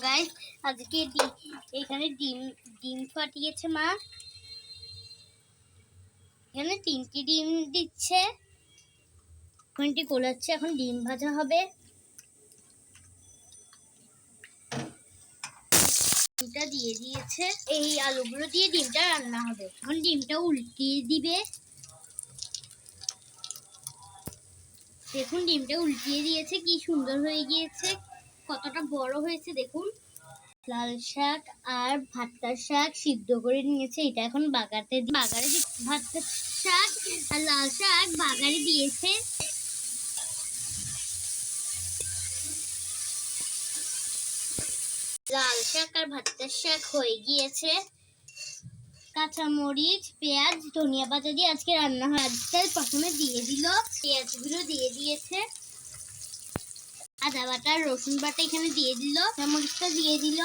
Guys আজকে এখানে ডিম ফাটিয়েছে মা। এখানে 3টি ডিম দিচ্ছে, এখানটি গোলাচ্ছে। এখন ডিম ভাজা হবে। ডিমটা দিয়ে দিয়েছে, এই আলুগুলো দিয়ে ডিমটা রান্না হবে। এখন ডিমটা উল্টিয়ে দিবে। দেখুন ডিমটা উল্টিয়ে দিয়েছে, কি সুন্দর হয়ে গিয়েছে, কতটা বড় হয়েছে দেখুন। লাল শাক আর ভাতটা শাক সিদ্ধ করে নিয়েছে, এটা এখন বাগারে ভাতটা শাক আর লাল শাক বাগারে দিয়েছে। লাল শাক আর ভাতটা শাক হয়ে গিয়েছে। কাঁচামরিচ, পেঁয়াজ, ধনিয়া পাতা দিয়ে আজকে রান্না হয়। আজকে প্রথমে দিয়ে দিল, পেঁয়াজগুলো দিয়ে দিয়েছে, আদা বাটা রসুন বাটা এখানে দিয়ে দিল, মরিচটা দিয়ে দিল,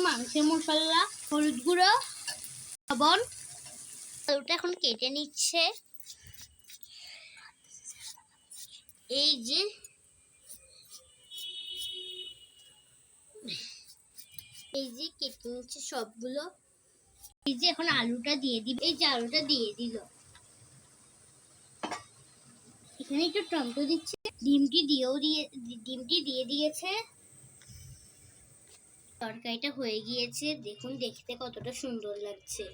মাংসের মশলা, হলুদ গুঁড়ো, লবণ। আলুটা এখন কেটে নিচ্ছে। এই যে কেটে নিচ্ছে সবগুলো। এই যে এখন আলুটা দিয়ে দিবে। এই যে আলুটা দিয়ে দিল, এখানে একটু টমেটো দিচ্ছে, ডিমটি দিয়ে দিয়েছে। তরকারিটা হয়ে গিয়েছে, দেখুন দেখতে কতটা সুন্দর লাগছে।